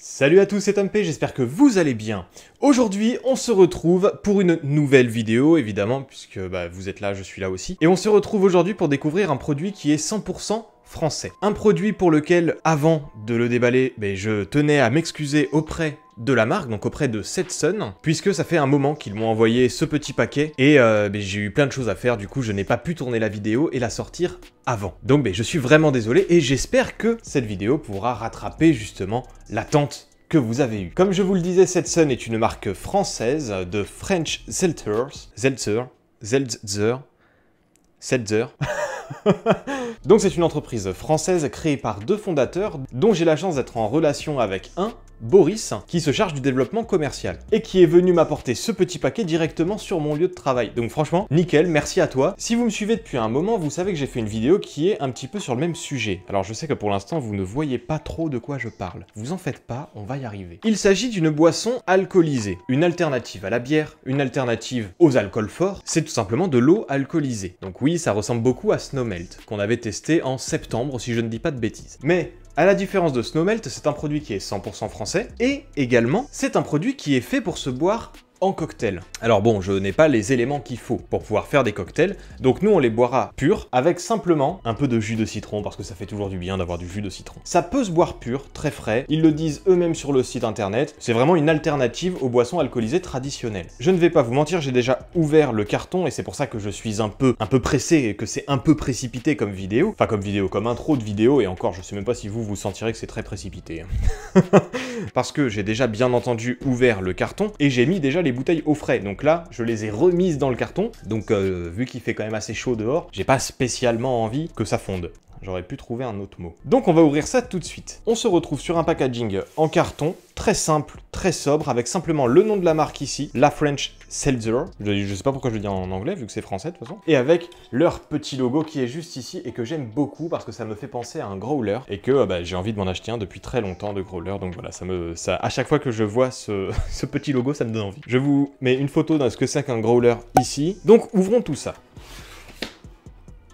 Salut à tous, c'est Tom P, j'espère que vous allez bien. Aujourd'hui, on se retrouve pour une nouvelle vidéo, évidemment, puisque vous êtes là, je suis là aussi. Et on se retrouve aujourd'hui pour découvrir un produit qui est 100% français. Un produit pour lequel, avant de le déballer, je tenais à m'excuser auprès de la marque, donc auprès de Setsun, puisque ça fait un moment qu'ils m'ont envoyé ce petit paquet, et j'ai eu plein de choses à faire, du coup je n'ai pas pu tourner la vidéo et la sortir avant. Donc je suis vraiment désolé, et j'espère que cette vidéo pourra rattraper justement l'attente que vous avez eue. Comme je vous le disais, Setsun est une marque française de French Seltzer. Donc c'est une entreprise française créée par deux fondateurs, dont j'ai la chance d'être en relation avec un, Boris, qui se charge du développement commercial, et qui est venu m'apporter ce petit paquet directement sur mon lieu de travail. Donc franchement, nickel, merci à toi. Si vous me suivez depuis un moment, vous savez que j'ai fait une vidéo qui est un petit peu sur le même sujet. Alors je sais que pour l'instant, vous ne voyez pas trop de quoi je parle. Vous en faites pas, on va y arriver. Il s'agit d'une boisson alcoolisée, une alternative à la bière, une alternative aux alcools forts, c'est tout simplement de l'eau alcoolisée. Donc oui, ça ressemble beaucoup à Snowmelt, qu'on avait testé en septembre, si je ne dis pas de bêtises. Mais à la différence de Snowmelt, c'est un produit qui est 100% français, et également, c'est un produit qui est fait pour se boire en cocktail. Alors bon, je n'ai pas les éléments qu'il faut pour pouvoir faire des cocktails, donc nous on les boira purs, avec simplement un peu de jus de citron, parce que ça fait toujours du bien d'avoir du jus de citron. Ça peut se boire pur, très frais, ils le disent eux-mêmes sur le site internet, c'est vraiment une alternative aux boissons alcoolisées traditionnelles. Je ne vais pas vous mentir, j'ai déjà ouvert le carton, et c'est pour ça que je suis un peu pressé, et que c'est un peu précipité comme vidéo, enfin comme intro de vidéo, et encore, je sais même pas si vous sentirez que c'est très précipité. Parce que j'ai déjà bien entendu ouvert le carton, et j'ai mis déjà les bouteilles au frais, donc là je les ai remises dans le carton, donc vu qu'il fait quand même assez chaud dehors, j'ai pas spécialement envie que ça fonde. J'aurais pu trouver un autre mot. Donc on va ouvrir ça tout de suite. On se retrouve sur un packaging en carton, très simple, très sobre, avec simplement le nom de la marque ici, la French Seltzer. Je sais pas pourquoi je le dis en anglais, vu que c'est français de toute façon. Et avec leur petit logo qui est juste ici, et que j'aime beaucoup parce que ça me fait penser à un growler, et que j'ai envie de m'en acheter un depuis très longtemps de growler, donc voilà, à chaque fois que je vois ce petit logo, ça me donne envie. Je vous mets une photo de ce que c'est qu'un growler ici. Donc ouvrons tout ça.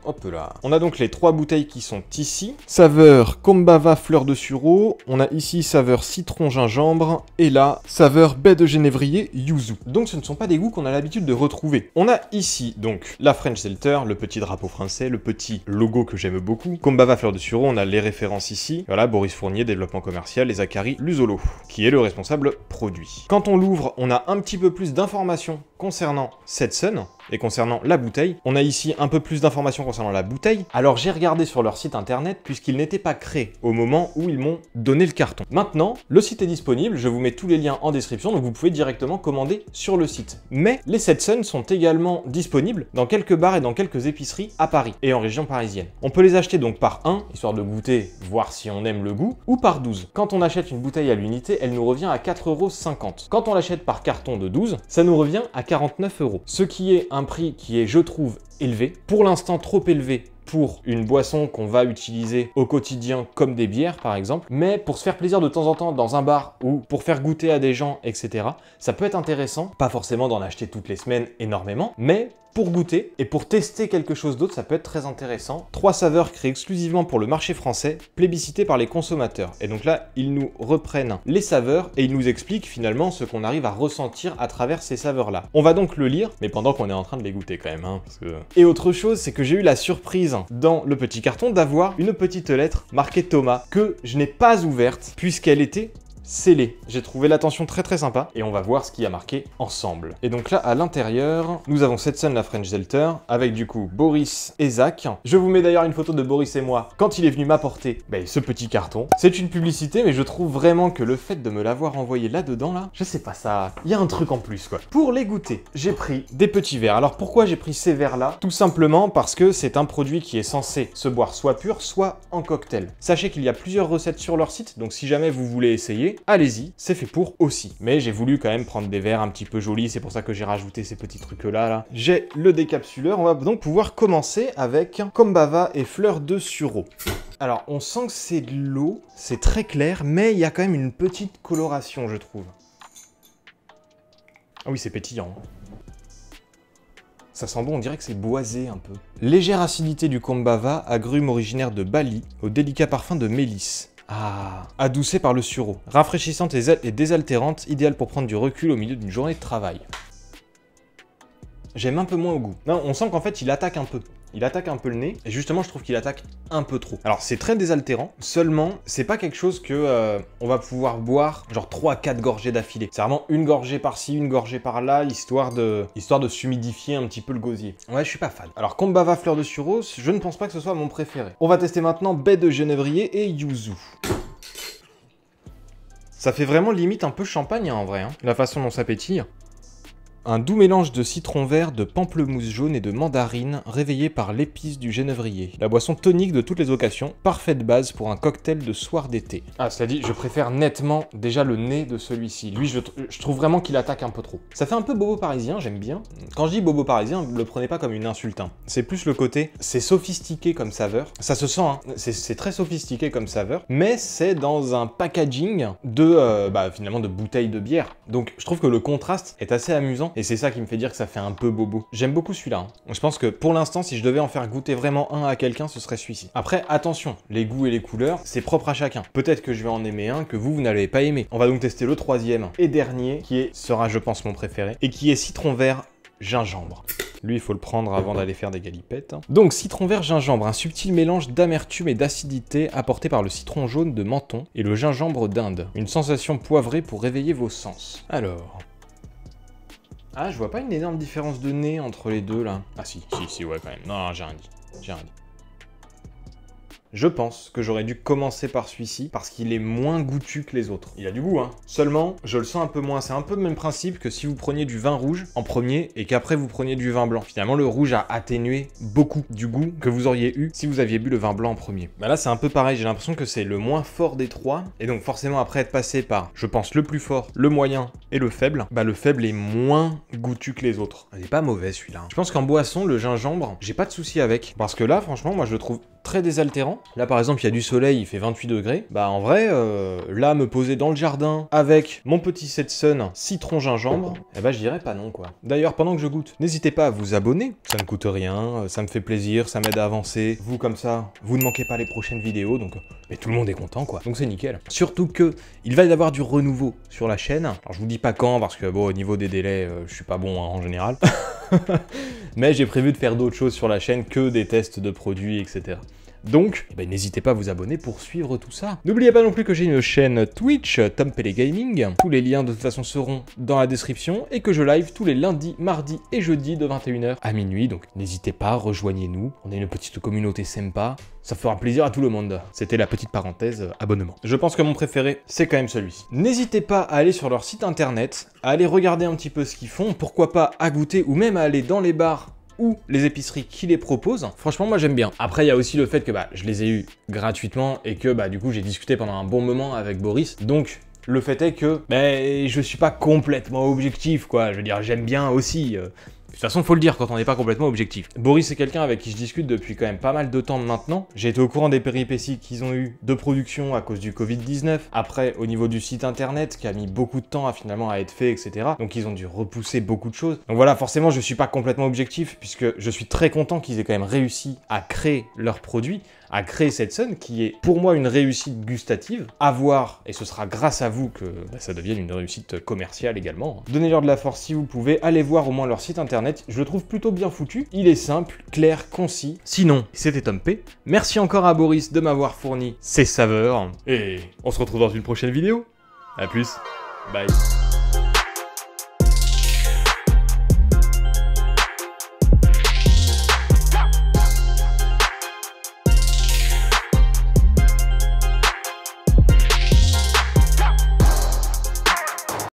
Hop là. On a donc les trois bouteilles qui sont ici. Saveur Kombava fleur de sureau. On a ici saveur citron gingembre. Et là, saveur baie de genévrier yuzu. Donc ce ne sont pas des goûts qu'on a l'habitude de retrouver. On a ici donc la French Seltzer, le petit drapeau français, le petit logo que j'aime beaucoup. Kombava fleur de sureau, on a les références ici. Voilà, Boris Fournier, développement commercial, et Zachary Luzolo, qui est le responsable produit. Quand on l'ouvre, on a un petit peu plus d'informations concernant Setsun et concernant la bouteille. On a ici un peu plus d'informations concernant la bouteille. Alors j'ai regardé sur leur site internet puisqu'ils n'étaient pas créés au moment où ils m'ont donné le carton. Maintenant, le site est disponible, je vous mets tous les liens en description, donc vous pouvez directement commander sur le site. Mais les Setsun sont également disponibles dans quelques bars et dans quelques épiceries à Paris et en région parisienne. On peut les acheter donc par 1, histoire de goûter, voir si on aime le goût, ou par 12. Quand on achète une bouteille à l'unité, elle nous revient à 4,50 €. Quand on l'achète par carton de 12, ça nous revient à 49 €. Ce qui est un prix qui est, je trouve, élevé. Pour l'instant, trop élevé pour une boisson qu'on va utiliser au quotidien comme des bières par exemple, mais pour se faire plaisir de temps en temps dans un bar ou pour faire goûter à des gens, etc. Ça peut être intéressant, pas forcément d'en acheter toutes les semaines énormément, mais pour goûter et pour tester quelque chose d'autre, ça peut être très intéressant. 3 saveurs créées exclusivement pour le marché français, plébiscitées par les consommateurs. Et donc là, ils nous reprennent les saveurs et ils nous expliquent finalement ce qu'on arrive à ressentir à travers ces saveurs-là. On va donc le lire, mais pendant qu'on est en train de les goûter quand même. Parce que... Et autre chose, c'est que j'ai eu la surprise dans le petit carton d'avoir une petite lettre marquée Thomas que je n'ai pas ouverte puisqu'elle était scellé. J'ai trouvé l'attention très sympa et on va voir ce qu'il y a marqué ensemble. Et donc là, à l'intérieur, nous avons Setsun, la French Seltzer, avec du coup Boris et Zach. Je vous mets d'ailleurs une photo de Boris et moi quand il est venu m'apporter ce petit carton. C'est une publicité, mais je trouve vraiment que le fait de me l'avoir envoyé là-dedans, là, je sais pas, ça... Il y a un truc en plus, quoi. Pour les goûter, j'ai pris des petits verres. Alors pourquoi j'ai pris ces verres-là? Tout simplement parce que c'est un produit qui est censé se boire soit pur, soit en cocktail. Sachez qu'il y a plusieurs recettes sur leur site, donc si jamais vous voulez essayer, allez-y, c'est fait pour aussi. Mais j'ai voulu quand même prendre des verres un petit peu jolis, c'est pour ça que j'ai rajouté ces petits trucs-là. Là. J'ai le décapsuleur, on va donc pouvoir commencer avec Kombava et fleur de sureau. Alors, on sent que c'est de l'eau, c'est très clair, mais il y a quand même une petite coloration, je trouve. Ah oui, c'est pétillant. Ça sent bon, on dirait que c'est boisé un peu. Légère acidité du Kombava, agrume originaire de Bali, au délicat parfum de mélisse. Ah, adoucée par le sureau. Rafraîchissante et désaltérante, idéale pour prendre du recul au milieu d'une journée de travail. J'aime un peu moins au goût. Non, on sent qu'en fait, il attaque un peu. Il attaque un peu le nez, et justement, je trouve qu'il attaque un peu trop. Alors, c'est très désaltérant, seulement, c'est pas quelque chose que on va pouvoir boire genre 3-4 gorgées d'affilée. C'est vraiment une gorgée par-ci, une gorgée par-là, histoire de s'humidifier un petit peu le gosier. Ouais, je suis pas fan. Alors, Kombava fleur de sureau, je ne pense pas que ce soit mon préféré. On va tester maintenant baie de genévrier et yuzu. Ça fait vraiment limite un peu champagne, hein, en vrai, hein, la façon dont ça pétille. Un doux mélange de citron vert, de pamplemousse jaune et de mandarine, réveillé par l'épice du genévrier. La boisson tonique de toutes les occasions, parfaite base pour un cocktail de soir d'été. Ah, cela dit, je préfère nettement déjà le nez de celui-ci. Lui, je trouve vraiment qu'il attaque un peu trop. Ça fait un peu bobo parisien, j'aime bien. Quand je dis bobo parisien, ne le prenez pas comme une insulte, hein. C'est plus le côté, c'est sophistiqué comme saveur. Ça se sent, hein. C'est très sophistiqué comme saveur, mais c'est dans un packaging de, finalement, de bouteilles de bière. Donc, je trouve que le contraste est assez amusant. Et c'est ça qui me fait dire que ça fait un peu bobo. J'aime beaucoup celui-là. Hein. Je pense que pour l'instant, si je devais en faire goûter vraiment un à quelqu'un, ce serait celui-ci. Après, attention, les goûts et les couleurs, c'est propre à chacun. Peut-être que je vais en aimer un que vous n'allez pas aimer. On va donc tester le troisième et dernier, qui sera, je pense, mon préféré, et qui est citron vert gingembre. Lui, il faut le prendre avant d'aller faire des galipettes. Donc, citron vert gingembre, un subtil mélange d'amertume et d'acidité apporté par le citron jaune de Menton et le gingembre d'Inde. Une sensation poivrée pour réveiller vos sens. Alors... Ah, je vois pas une énorme différence de nez entre les deux, là. Ah si, ouais, quand même. Non, j'ai rien dit. J'ai rien dit. Je pense que j'aurais dû commencer par celui-ci parce qu'il est moins goûtu que les autres. Il a du goût, hein. Seulement, je le sens un peu moins. C'est un peu le même principe que si vous preniez du vin rouge en premier et qu'après vous preniez du vin blanc. Finalement, le rouge a atténué beaucoup du goût que vous auriez eu si vous aviez bu le vin blanc en premier. Bah là, c'est un peu pareil. J'ai l'impression que c'est le moins fort des trois. Et donc, forcément, après être passé par, je pense, le plus fort, le moyen et le faible, bah le faible est moins goûtu que les autres. Il est pas mauvais, celui-là. Je pense qu'en boisson, le gingembre, j'ai pas de souci avec. Parce que là, franchement, moi, je le trouve très désaltérant. Là, par exemple, il y a du soleil, il fait 28 degrés. Bah, en vrai, là, me poser dans le jardin avec mon petit Setsun citron gingembre, eh bah, je dirais pas non, quoi. D'ailleurs, pendant que je goûte, n'hésitez pas à vous abonner. Ça ne coûte rien, ça me fait plaisir, ça m'aide à avancer. Vous, comme ça, vous ne manquez pas les prochaines vidéos, donc mais tout le monde est content, quoi. Donc c'est nickel. Surtout que il va y avoir du renouveau sur la chaîne. Alors, je vous dis pas quand, parce que, bon, au niveau des délais, je suis pas bon, hein, en général. Mais j'ai prévu de faire d'autres choses sur la chaîne que des tests de produits, etc. Donc, n'hésitez pas à vous abonner pour suivre tout ça. N'oubliez pas non plus que j'ai une chaîne Twitch, Tompele Gaming. Tous les liens de toute façon seront dans la description et que je live tous les lundis, mardis et jeudis de 21h à minuit. Donc n'hésitez pas, rejoignez-nous. On est une petite communauté sympa. Ça fera plaisir à tout le monde. C'était la petite parenthèse abonnement. Je pense que mon préféré, c'est quand même celui-ci. N'hésitez pas à aller sur leur site internet, à aller regarder un petit peu ce qu'ils font, pourquoi pas à goûter ou même à aller dans les bars ou les épiceries qui les proposent. Franchement, moi j'aime bien. Après, il y a aussi le fait que je les ai eus gratuitement et que du coup j'ai discuté pendant un bon moment avec Boris. Donc le fait est que je suis pas complètement objectif, quoi. Je veux dire, j'aime bien aussi. De toute façon, faut le dire quand on n'est pas complètement objectif. Boris, c'est quelqu'un avec qui je discute depuis quand même pas mal de temps maintenant. J'ai été au courant des péripéties qu'ils ont eu de production à cause du Covid-19. Après, au niveau du site internet, qui a mis beaucoup de temps à finalement à être fait, etc. Donc ils ont dû repousser beaucoup de choses. Donc voilà, forcément, je suis pas complètement objectif, puisque je suis très content qu'ils aient quand même réussi à créer leur produit, à créer Setsun, qui est pour moi une réussite gustative. À voir, et ce sera grâce à vous que ça devienne une réussite commerciale également. Donnez-leur de la force si vous pouvez. Allez voir au moins leur site internet. Je le trouve plutôt bien foutu. Il est simple, clair, concis. Sinon, c'était Tom P. Merci encore à Boris de m'avoir fourni ces saveurs. Et on se retrouve dans une prochaine vidéo. A plus. Bye.